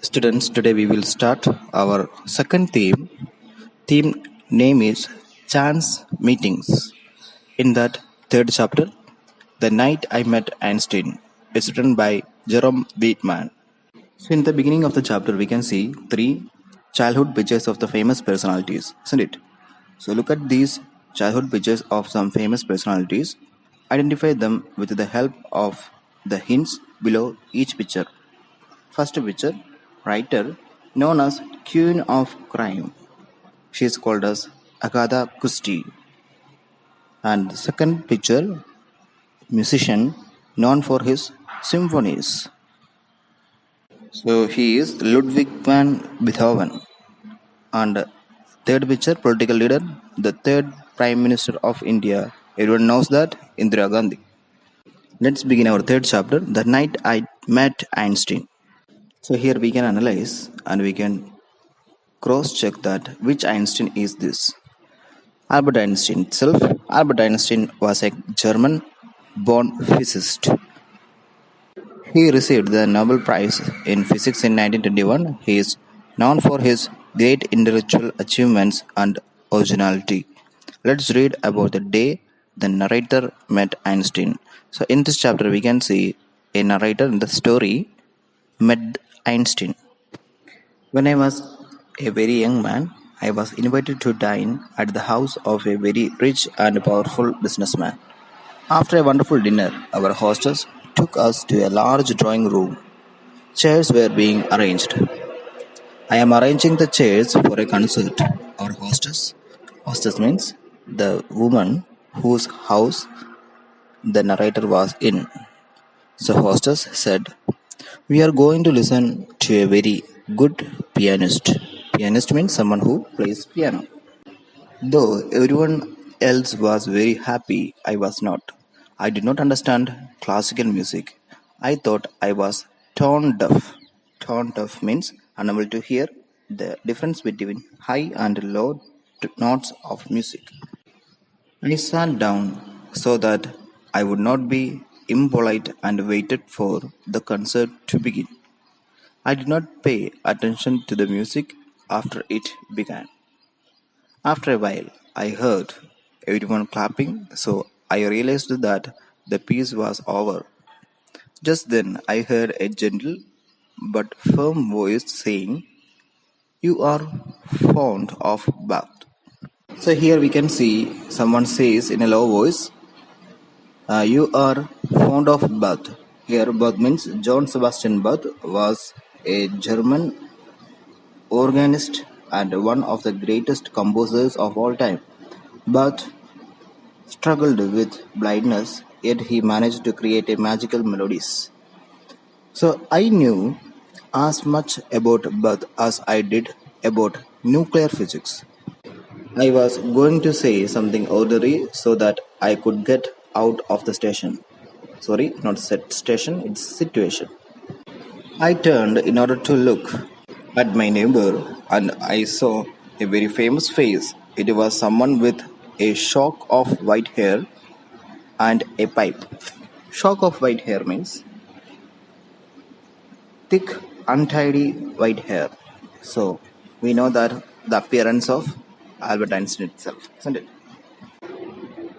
Students, today we will start our second theme. Theme name is Chance Meetings. In that third chapter, The Night I Met Einstein, is written by Jerome Whitman. So, in the beginning of the chapter, we can see three childhood pictures of the famous personalities, isn't it? So, look at these childhood pictures of some famous personalities. Identify them with the help of the hints below each picture. First picture, writer known as Queen of Crime. She is called as Agatha Christie. And the second picture, musician known for his symphonies. So he is Ludwig van Beethoven. And third picture, political leader, the third Prime Minister of India. Everyone knows that, Indira Gandhi. Let's begin our third chapter, The Night I Met Einstein. So here we can analyze and we can cross check that which Einstein is this. Albert Einstein itself. Albert Einstein was a German born physicist. He received the Nobel Prize in Physics in 1921. He is known for his great intellectual achievements and originality. Let's read about the day the narrator met Einstein. So, in this chapter, we can see a narrator in the story met Einstein. When I was a very young man, I was invited to dine at the house of a very rich and powerful businessman. After a wonderful dinner, our hostess took us to a large drawing room. Chairs were being arranged. I am arranging the chairs for a concert. Our hostess means the woman whose house the narrator was in. The hostess said, "We are going to listen to a very good pianist." Pianist means someone who plays piano. Though everyone else was very happy, I was not. I did not understand classical music. I thought I was tone deaf. Tone deaf means unable to hear the difference between high and low notes of music. I sat down so that I would not be impolite and waited for the concert to begin. I did not pay attention to the music after it began. After a while, I heard everyone clapping, so I realized that the piece was over. Just then, I heard a gentle but firm voice saying, "You are fond of Bach." So here we can see someone says in a low voice, "You are fond of Bach." Here, Bach means John Sebastian Bach was a German organist and one of the greatest composers of all time. Bach struggled with blindness, yet he managed to create a magical melodies. So I knew as much about Bach as I did about nuclear physics. I was going to say something ordinary so that I could get out of the station. Sorry, not set station, it's situation. I turned in order to look at my neighbor and I saw a very famous face. It was someone with a shock of white hair and a pipe. Shock of white hair means thick, untidy white hair. So we know that the appearance of Albert Einstein itself, isn't it?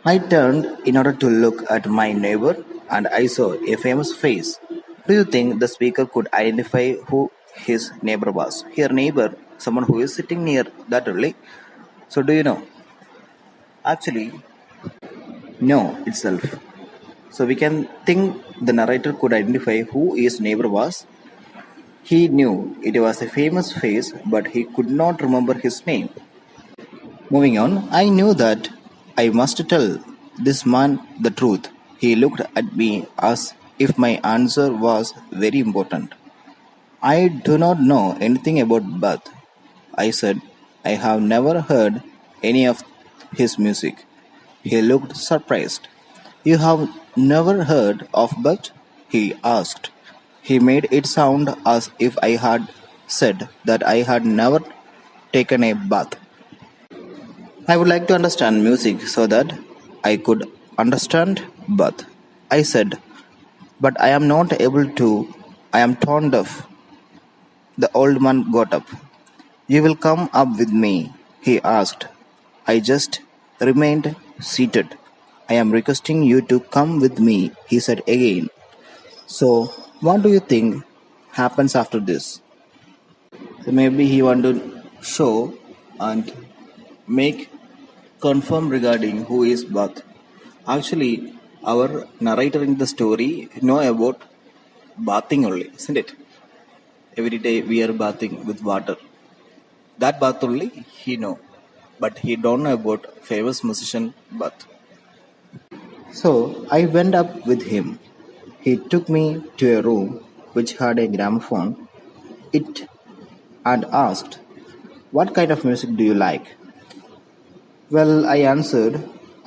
I turned in order to look at my neighbor and I saw a famous face. Do you think the speaker could identify who his neighbor was? Here, neighbor, someone who is sitting near that only. So, do you know? Actually, no itself. So, we can think the narrator could identify who his neighbor was. He knew it was a famous face, but he could not remember his name. Moving on, I knew that I must tell this man the truth. He looked at me as if my answer was very important. I do not know anything about Bach. I said, I have never heard any of his music. He looked surprised. You have never heard of Bach? He asked. He made it sound as if I had said that I had never taken a bath. I would like to understand music so that I could understand Bach. I said, but I am not able to. I am tone deaf. The old man got up. You will come up with me, he asked. I just remained seated. I am requesting you to come with me, he said again. So, what do you think happens after this? So maybe he want to show and make confirm regarding who is Bath. Actually, our narrator in the story know about bathing only, isn't it? Every day we are bathing with water. That bath only he know, but he don't know about famous musician Bath. So I went up with him. He took me to a room which had a gramophone. It and asked, "What kind of music do you like?" Well, I answered,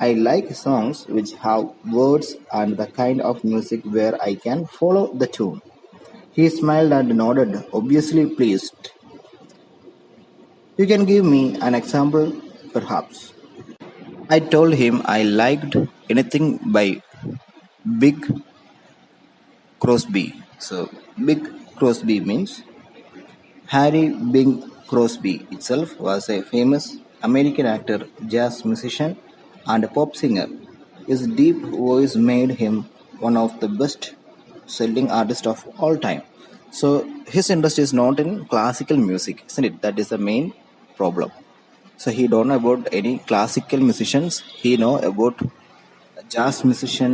"I like songs which have words and the kind of music where I can follow the tune." He smiled and nodded, obviously pleased. "You can give me an example, perhaps." I told him I liked anything by Big Crosby. So, Big Crosby means Harry Bing Crosby itself was a famous American actor, jazz musician, and pop singer. His deep voice made him one of the best selling artists of all time. So his interest is not in classical music, isn't it? That is the main problem. So he don't know about any classical musicians. He know about jazz musician,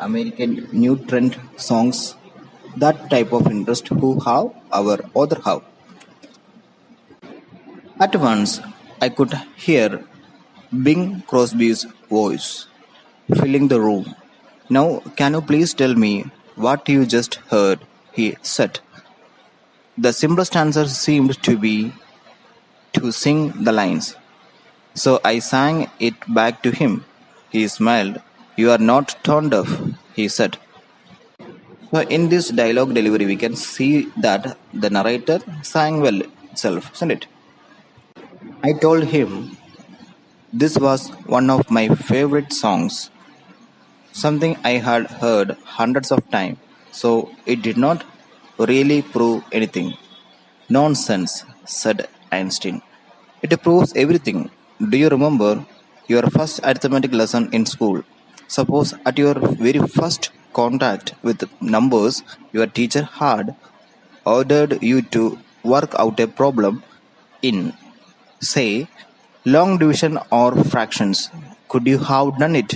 American new trend songs. That type of interest who have our other have. At once, I could hear Bing Crosby's voice filling the room. "Now, can you please tell me what you just heard?" he said. The simplest answer seemed to be to sing the lines. So I sang it back to him. He smiled. "You are not tone deaf," he said. So in this dialogue delivery, we can see that the narrator sang well itself, isn't it? I told him this was one of my favorite songs, something I had heard hundreds of times, so it did not really prove anything. "Nonsense," said Einstein. "It proves everything. Do you remember your first arithmetic lesson in school? Suppose at your very first contact with numbers, your teacher had ordered you to work out a problem in, say, long division or fractions. Could you have done it?"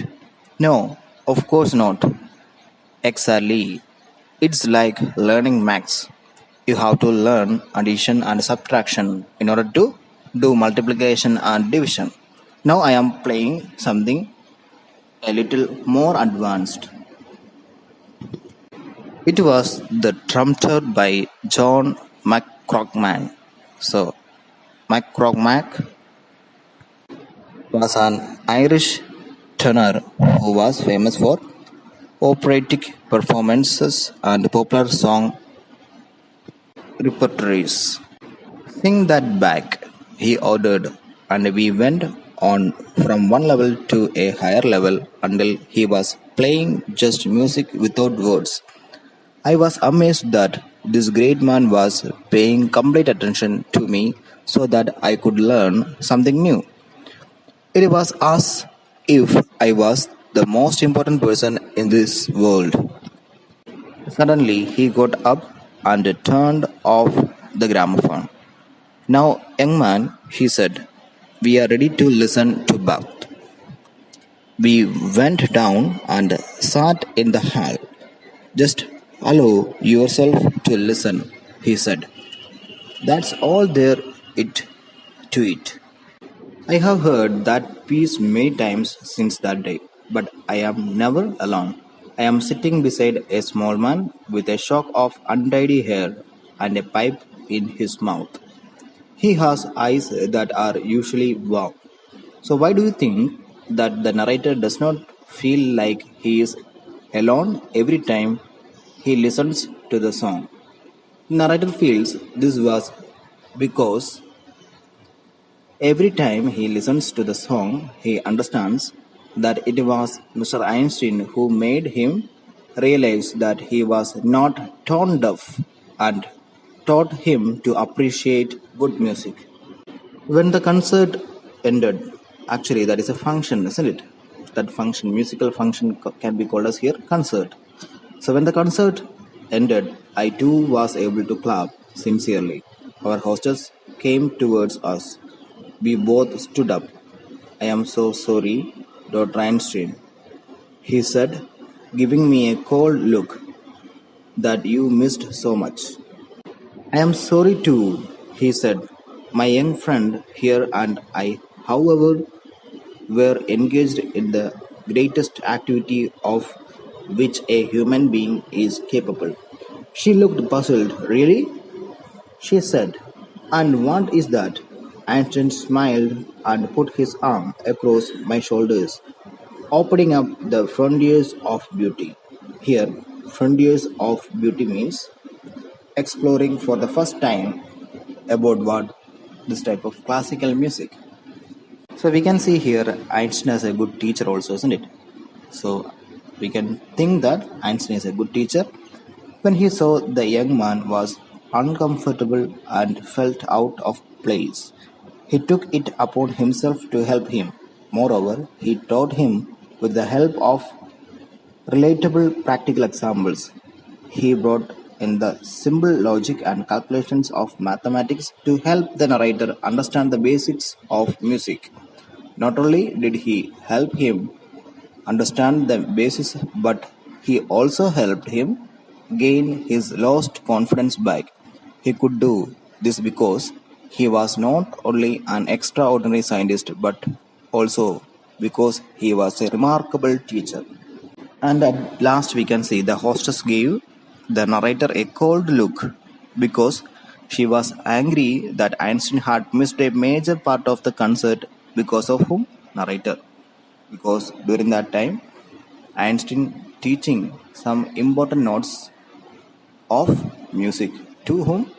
"No, of course not." "Exactly. It's like learning maths. You have to learn addition and subtraction in order to do multiplication and division. Now I am playing something a little more advanced." It was the trumpeted by John McCrockman. So McCrockmack was an Irish tenor who was famous for operatic performances and popular song repertories. "Sing that back," he ordered, and we went on from one level to a higher level until he was playing just music without words. I was amazed that this great man was paying complete attention to me so that I could learn something new. It was as if I was the most important person in this world. Suddenly, he got up and turned off the gramophone. "Now, young man," he said, "we are ready to listen to Bach." We went down and sat in the hall. "Just allow yourself to listen," he said. "That's all there it to it." I have heard that piece many times since that day, but I am never alone. I am sitting beside a small man with a shock of untidy hair and a pipe in his mouth. He has eyes that are usually wow. So, why do you think that the narrator does not feel like he is alone every time he listens to the song? Narrator feels this was because every time he listens to the song, he understands that it was Mr. Einstein who made him realize that he was not tone deaf and taught him to appreciate good music. When the concert ended, actually, that is a function, isn't it? That function, musical function, can be called as here concert. So, when the concert ended, I too was able to clap sincerely. Our hostess came towards us. We both stood up. I am so sorry, Dr. Einstein, he said, giving me a cold look, that you missed so much. I am sorry too, he said. My young friend here and I, however, were engaged in the greatest activity of which a human being is capable. She looked puzzled. Really? She said. And what is that? Einstein smiled and put his arm across my shoulders, opening up the frontiers of beauty. Here, frontiers of beauty means exploring for the first time about what this type of classical music. So we can see here Einstein as a good teacher also, isn't it? So we can think that Einstein is a good teacher. When he saw the young man was uncomfortable and felt out of place, he took it upon himself to help him. Moreover, he taught him with the help of relatable practical examples. He brought in the simple logic and calculations of mathematics to help the narrator understand the basics of music. Not only did he help him understand the basis, but he also helped him gain his lost confidence back. He could do this because he was not only an extraordinary scientist but also because he was a remarkable teacher. And at last, we can see the hostess gave the narrator a cold look because she was angry that Einstein had missed a major part of the concert because of whom? Narrator. Because during that time, Einstein teaching some important notes of music to whom?